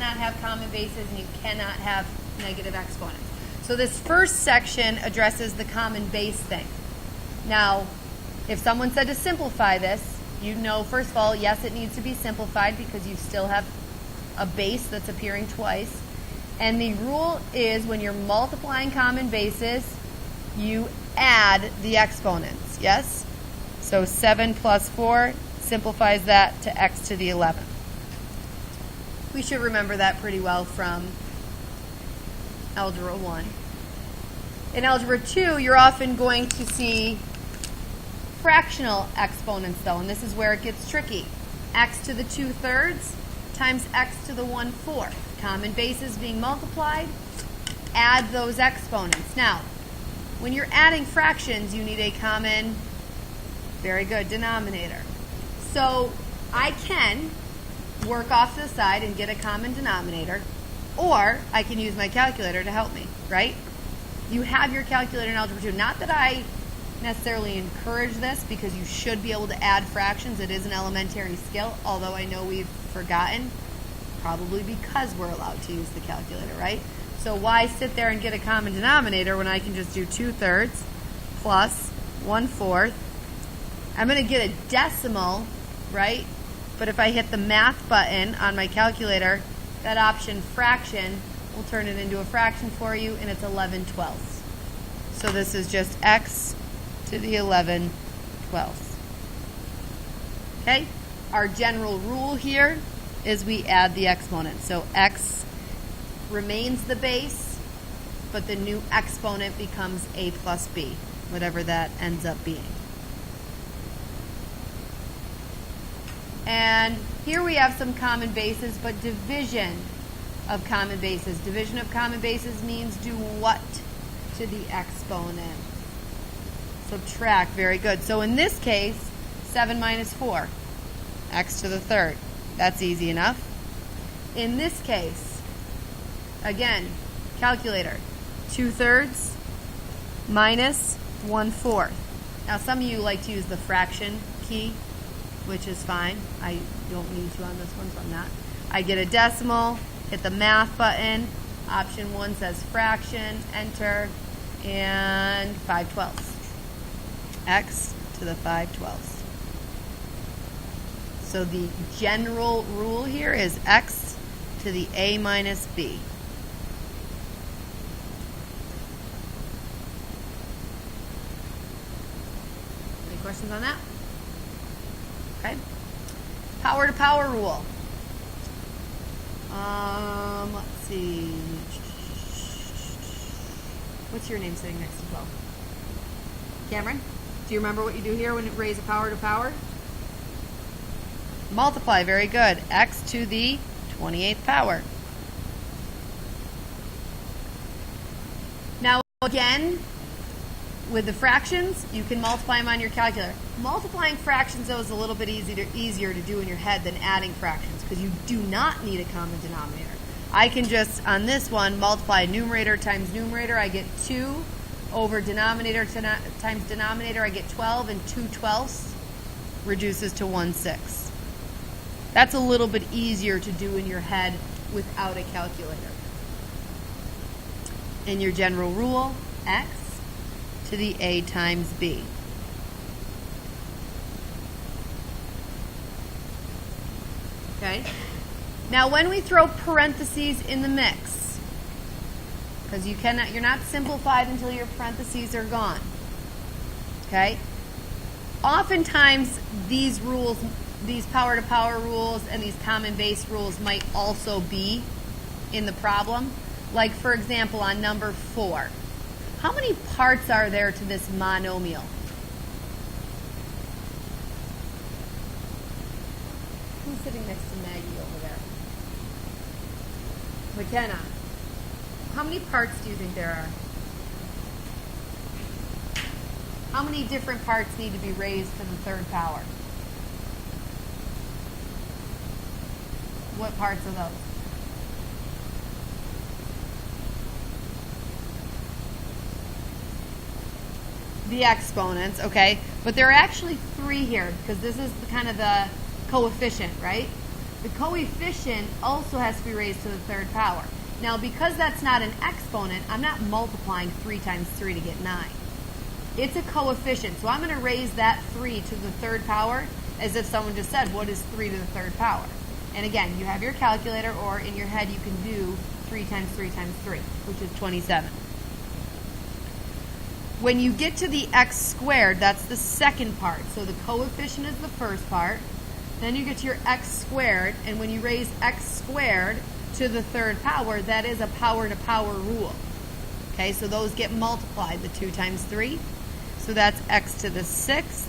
cannot have common bases and you cannot have negative exponents. So this first section addresses the common base thing. Now, if someone said to simplify this, you know, first of all, yes, it needs to be simplified because you still have a base that's appearing twice. And the rule is when you're multiplying common bases, you add the exponents, yes? So 7 plus 4 simplifies that to x to the 11th. We should remember that pretty well from Algebra 1. In Algebra 2, you're often going to see fractional exponents, though, and this is where it gets tricky. X to the 2/3 times x to the 1/4. Common bases being multiplied, add those exponents. Now, when you're adding fractions, you need a common, very good, denominator. So I can work off to the side and get a common denominator, or I can use my calculator to help me, right? You have your calculator in Algebra 2. Not that I necessarily encourage this, because you should be able to add fractions. It is an elementary skill, although I know we've forgotten, probably because we're allowed to use the calculator, right? So why sit there and get a common denominator when I can just do 2/3 plus 1/4? I'm going to get a decimal, right? But if I hit the math button on my calculator, that option fraction will turn it into a fraction for you, and it's 11/12. So this is just x to the 11/12. Okay? Our general rule here is we add the exponent. So x remains the base, but the new exponent becomes a plus b, whatever that ends up being. And here we have some common bases, but division of common bases. Division of common bases means do what to the exponent? Subtract. Very good. So in this case, 7 minus 4, x to the 3rd. That's easy enough. In this case, again, calculator, 2/3 minus 1/4. Now some of you like to use the fraction key, which is fine. I don't need to on this one, so I'm not. I get a decimal, hit the math button. Option 1 says fraction, enter, and 5/12. X to the 5/12. So the general rule here is x to the a minus b. Any questions on that? Okay. Power to power rule. Let's see. What's your name sitting next to 12? Cameron? Do you remember what you do here when you raise a power to power? Multiply. Very good. X to the 28th power. Now again, with the fractions, you can multiply them on your calculator. Multiplying fractions, though, is a little bit easier to do in your head than adding fractions, because you do not need a common denominator. I can just, on this one, multiply numerator times numerator. I get 2 over denominator times denominator. I get 12, and 2/12 reduces to 1/6. That's a little bit easier to do in your head without a calculator. In your general rule, x to the a times b. Okay? Now when we throw parentheses in the mix, because you're not simplified until your parentheses are gone. Okay? Oftentimes these rules, these power to power rules and these common base rules might also be in the problem. Like for example on number 4. How many parts are there to this monomial? Who's sitting next to Maggie over there? McKenna. How many parts do you think there are? How many different parts need to be raised to the 3rd power? What parts are those? The exponents, okay, but there are actually 3 here because this is kind of the coefficient, right? the coefficient also has to be raised to the third power. Now, because that's not an exponent, I'm not multiplying 3 times 3 to get 9. It's a coefficient, so I'm going to raise that 3 to the third power as if someone just said, what is 3 to the third power? And again, you have your calculator, or in your head you can do 3 times 3 times 3, which is 27. When you get to the x squared, that's the second part. So the coefficient is the first part. Then you get to your x squared, and when you raise x squared to the third power, that is a power-to-power rule. Okay, so those get multiplied, the 2 times 3. So that's x to the 6th.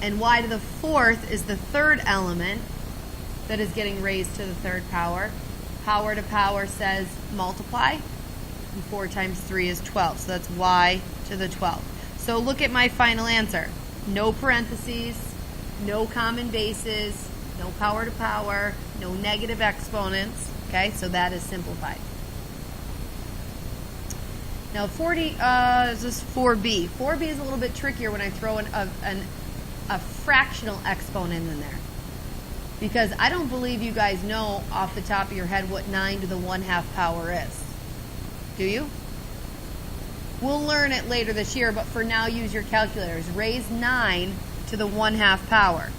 And y to the 4th is the third element that is getting raised to the third power. Power to power says multiply. And 4 times 3 is 12. So that's y to the 12th. So look at my final answer. No parentheses, no common bases, no power to power, no negative exponents. Okay, so that is simplified. Now 40, is this 4b? 4b is a little bit trickier when I throw a fractional exponent in there. Because I don't believe you guys know off the top of your head what 9 to the 1/2 power is. Do you? We'll learn it later this year, but for now use your calculators. Raise 9 to the 1/2 power.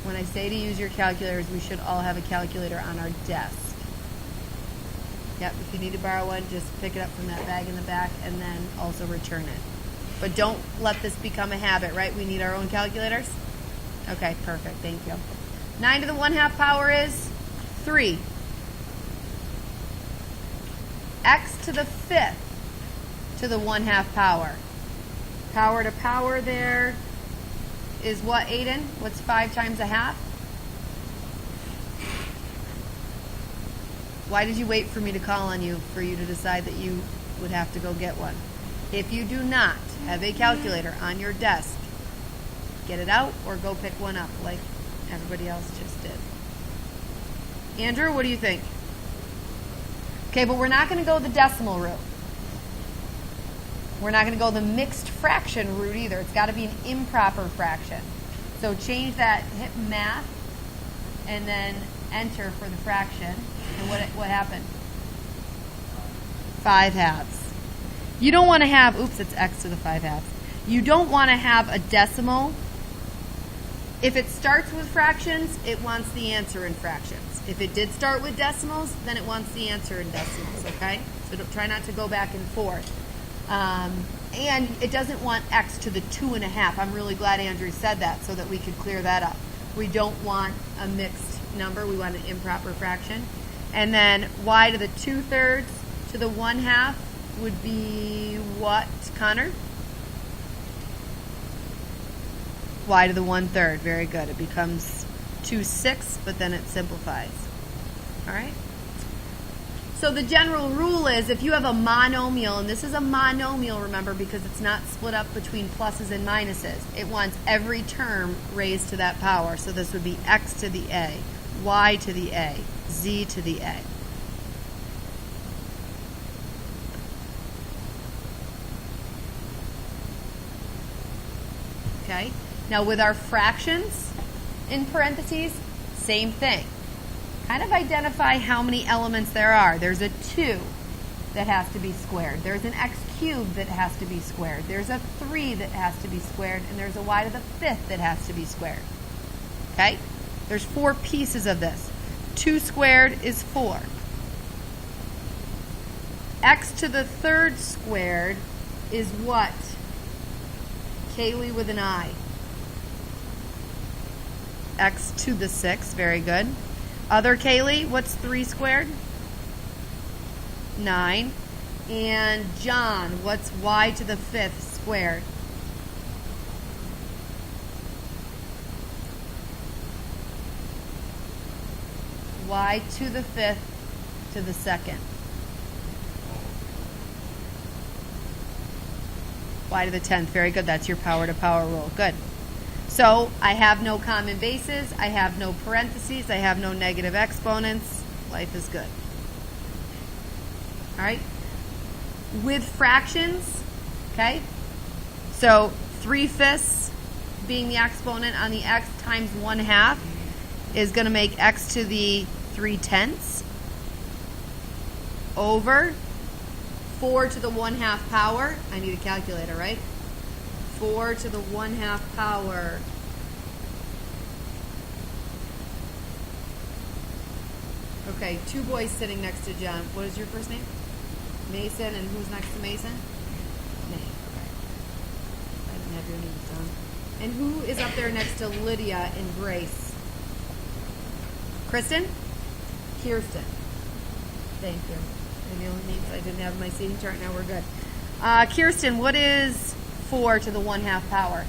When I say to use your calculators, we should all have a calculator on our desk. Yep, if you need to borrow one, just pick it up from that bag in the back and then also return it. But don't let this become a habit, right? We need our own calculators? Okay, perfect. Thank you. 9 to the 1/2 power is 3. X to the 5th to the 1/2 power. Power to power there is what, Aiden? What's 5 times a half? Why did you wait for me to call on you for you to decide that you would have to go get one? If you do not have a calculator on your desk, get it out or go pick one up like everybody else just did. Andrew, what do you think? Okay, but we're not going to go the decimal route. We're not going to go the mixed fraction route either. It's got to be an improper fraction. So change that, hit math, and then enter for the fraction. And what happened? 5/2. You don't want to have, oops, it's x to the 5/2. You don't want to have a decimal. If it starts with fractions, it wants the answer in fractions. If it did start with decimals, then it wants the answer in decimals, okay? So try not to go back and forth. And it doesn't want x to the 2.5. I'm really glad Andrew said that so that we could clear that up. We don't want a mixed number. We want an improper fraction. And then y to the 2/3 to the 1/2 would be what, Connor? Y to the 1/3. Very good. It becomes 2/6, but then it simplifies. All right? So the general rule is if you have a monomial, and this is a monomial, remember, because it's not split up between pluses and minuses. It wants every term raised to that power. So this would be x to the a, y to the a, z to the a. Okay? Now with our fractions in parentheses, same thing. Kind of identify how many elements there are. There's a 2 that has to be squared. There's an x cubed that has to be squared. There's a 3 that has to be squared. And there's a y to the 5th that has to be squared. Okay? There's 4 pieces of this. 2 squared is 4. X to the 3rd squared is what? Kaylee with an I. X to the 6th. Very good. Other Kaylee, what's 3 squared? 9. And John, what's y to the 5th squared? Y to the 5th to the 2nd. Y to the 10th. Very good. That's your power to power rule. Good. So I have no common bases, I have no parentheses, I have no negative exponents. Life is good. All right? With fractions, okay? So 3/5 being the exponent on the x times 1/2 is going to make x to the 3/10 over 4 to the 1/2 power. I need a calculator, right? 4 to the 1/2 power. Okay, two boys sitting next to John. What is your first name? Mason, and who's next to Mason? May. Okay. I didn't have your names down. And who is up there next to Lydia and Grace? Kristen? Kirsten. Thank you. And the only names I didn't have in my seating chart. Now we're good. Kirsten, what is 4 to the 1/2 power?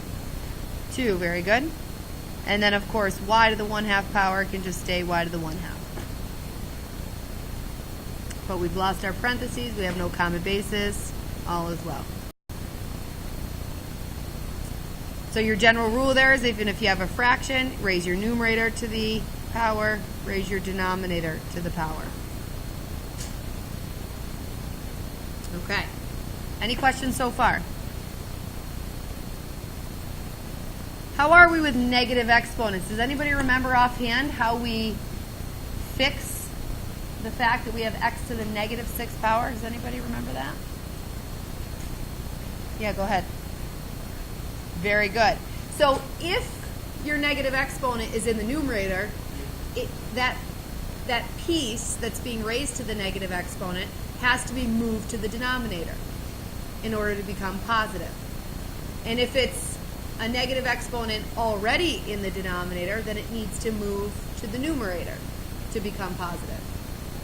2. Very good. And then, of course, y to the 1/2 power can just stay y to the 1/2. But we've lost our parentheses. We have no common basis. All is well. So your general rule there is even if you have a fraction, raise your numerator to the power, raise your denominator to the power. Okay. Any questions so far? How are we with negative exponents? Does anybody remember offhand how we fix the fact that we have x to the negative 6th power? Does anybody remember that? Yeah, go ahead. Very good. So if your negative exponent is in the numerator, that piece that's being raised to the negative exponent has to be moved to the denominator in order to become positive. And if it's a negative exponent already in the denominator, then it needs to move to the numerator to become positive.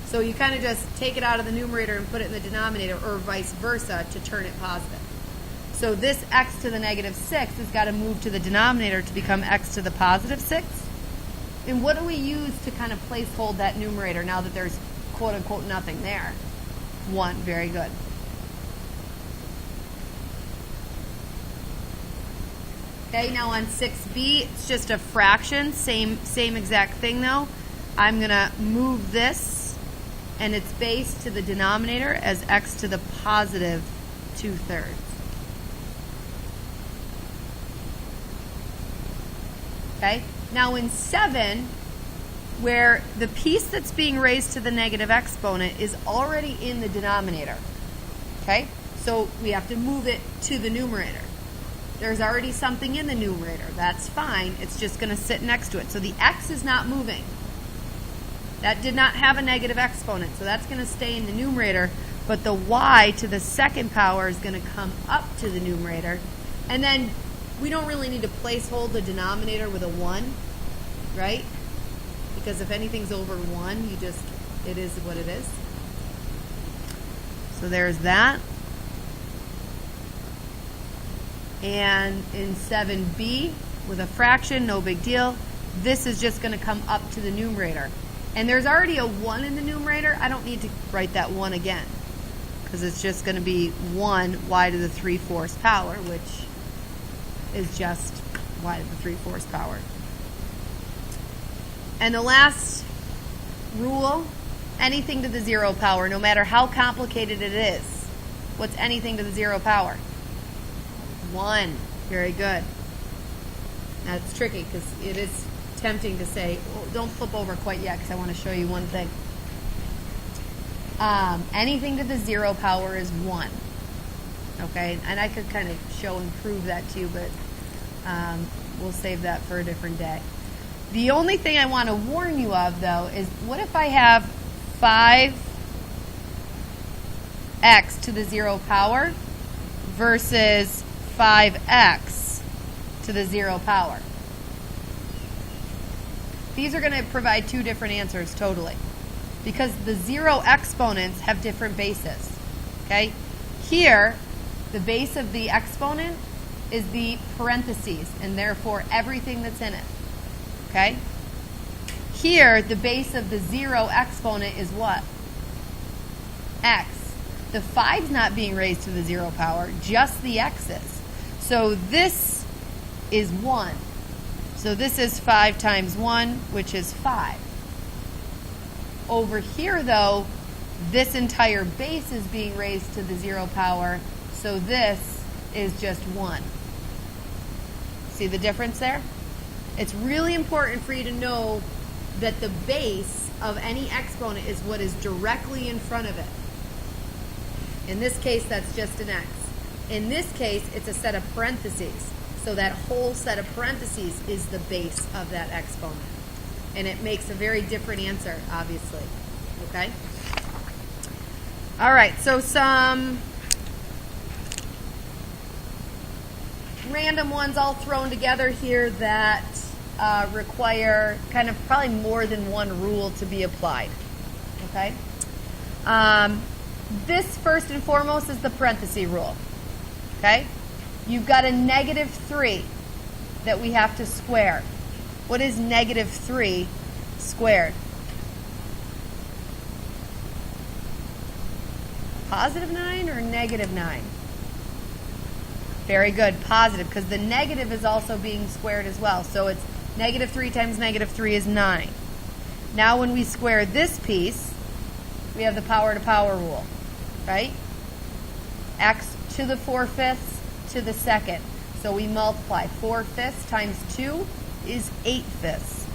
So you kind of just take it out of the numerator and put it in the denominator, or vice versa, to turn it positive. So this x to the negative 6 has got to move to the denominator to become x to the positive 6. And what do we use to kind of placehold that numerator now that there's quote-unquote nothing there? 1. Very good. Okay, now on 6b, it's just a fraction. Same exact thing, though. I'm going to move this and its base to the denominator as x to the positive 2/3. Okay? Now in 7, where the piece that's being raised to the negative exponent is already in the denominator. Okay? So we have to move it to the numerator. There's already something in the numerator. That's fine. It's just going to sit next to it. So the x is not moving. That did not have a negative exponent, so that's going to stay in the numerator, but the y to the 2nd power is going to come up to the numerator. And then we don't really need to placehold the denominator with a 1, right? Because if anything's over 1, it is what it is. So there's that. And in 7b, with a fraction, no big deal, this is just going to come up to the numerator. And there's already a 1 in the numerator. I don't need to write that 1 again, because it's just going to be 1 y to the 3/4 power, which is just y to the 3/4 power. And the last rule, anything to the 0 power, no matter how complicated it is. What's anything to the 0 power? 1. Very good. That's tricky because it is tempting to say, oh, don't flip over quite yet because I want to show you one thing. Anything to the 0 power is 1. Okay, and I could kind of show and prove that to you, but we'll save that for a different day. The only thing I want to warn you of, though, is what if I have 5x to the 0 power versus 5x to the 0 power? These are going to provide two different answers totally, because the 0 exponents have different bases. Okay? Here, the base of the exponent is the parentheses, and therefore everything that's in it. Okay? Here, the base of the 0 exponent is what? X. The 5's not being raised to the 0 power, just the x's. So this is 1. So this is 5 times 1, which is 5. Over here, though, this entire base is being raised to the 0 power, so this is just 1. See the difference there? It's really important for you to know that the base of any exponent is what is directly in front of it. In this case, that's just an x. In this case, it's a set of parentheses. So that whole set of parentheses is the base of that exponent. And it makes a very different answer, obviously. Okay? All right, so some random ones all thrown together here that require kind of probably more than one rule to be applied. Okay? This, first and foremost, is the parenthesis rule. Okay? You've got a -3 that we have to square. What is -3 squared? +9 or -9? Very good, positive, because the negative is also being squared as well. So it's -3 times -3 is 9. Now when we square this piece, we have the power to power rule, right? X to the 4/5 to the second. So we multiply 4/5 times 2 is 8/5.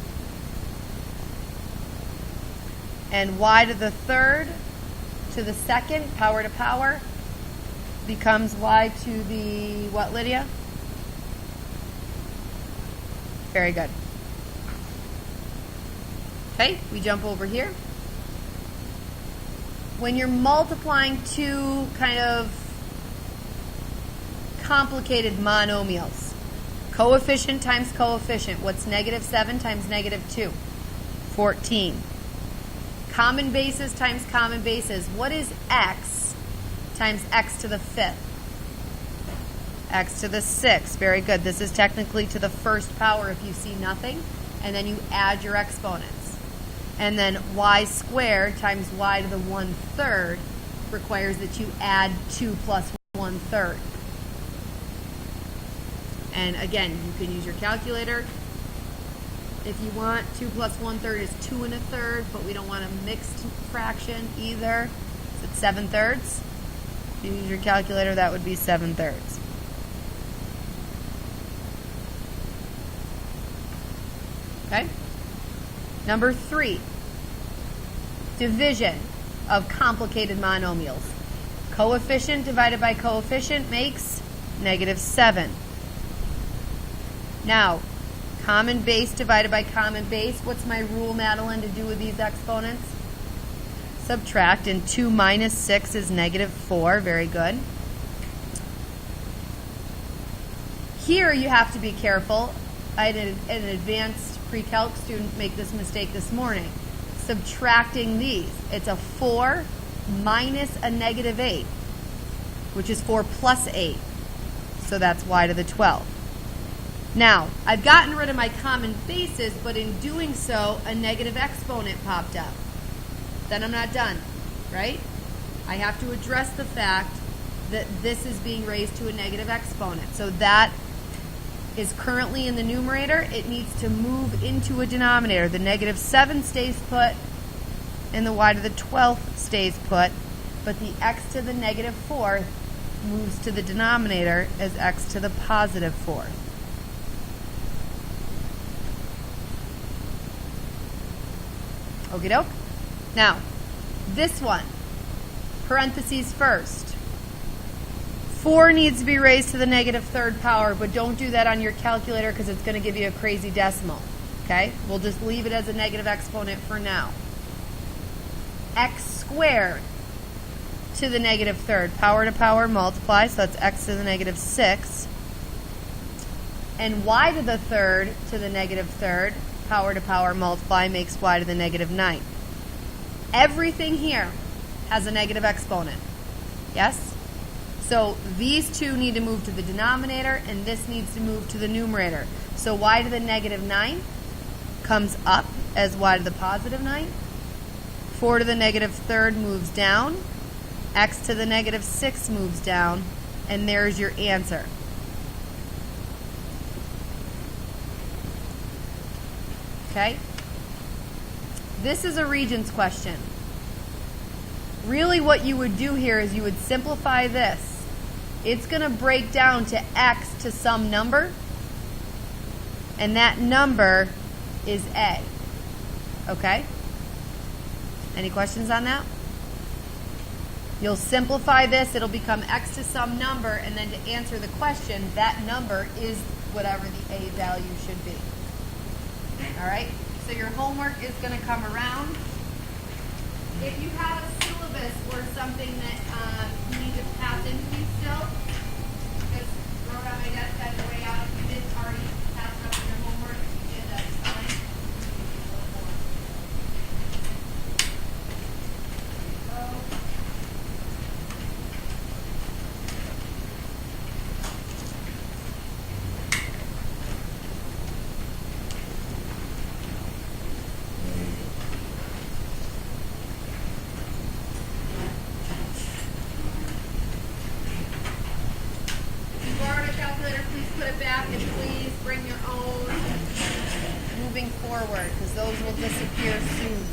And y to the third to the second, power to power, becomes y to the what, Lydia? Very good. Okay, we jump over here. When you're multiplying two kind of complicated monomials, coefficient times coefficient, what's -7 times -2? 14. Common bases times common bases, what is x times x to the 5th? X to the 6th, very good. This is technically to the first power if you see nothing, and then you add your exponents. And then y squared times y to the 1/3 requires that you add 2 plus 1/3. And again, you can use your calculator if you want. 2 plus 1/3 is 2 1/3, but we don't want a mixed fraction either. So it's 7/3. If you use your calculator, that would be 7/3. Okay? Number 3, division of complicated monomials. Coefficient divided by coefficient makes -7. Now, common base divided by common base. What's my rule, Madeline, to do with these exponents? Subtract, and 2 minus 6 is -4. Very good. Here you have to be careful. I had an advanced pre-calc student make this mistake this morning. Subtracting these. It's a 4 minus a -8, which is 4 plus 8. So that's y to the 12. Now, I've gotten rid of my common bases, but in doing so, a negative exponent popped up. Then I'm not done, right? I have to address the fact that this is being raised to a negative exponent. So that is currently in the numerator. It needs to move into a denominator. The -7 stays put, and the y to the 12th stays put, but the x to the -4th moves to the denominator as x to the +4th. Okie doke. Now, this one, parentheses first. 4 needs to be raised to the -3rd power, but don't do that on your calculator because it's going to give you a crazy decimal. Okay? We'll just leave it as a negative exponent for now. X squared to the -3rd, power to power, multiply, so that's x to the -6. And y to the 3rd to the -3rd, power to power, multiply, makes y to the -9. Everything here has a negative exponent. Yes? So these two need to move to the denominator, and this needs to move to the numerator. So y to the -9 comes up as y to the +9. 4 to the -3rd moves down. X to the -6 moves down. And there's your answer. Okay? This is a Regents question. Really what you would do here is you would simplify this. It's going to break down to x to some number, and that number is A. Okay? Any questions on that? You'll simplify this. It'll become x to some number, and then to answer the question, that number is whatever the A value should be. All right? So your homework is going to come around. If you have a syllabus or something that you need to pass into me still, just throw it on my desk on your way out. If you didn't already pass it up in your homework, if you did, that's fine. Put it back, and please bring your own moving forward, because those will disappear soon.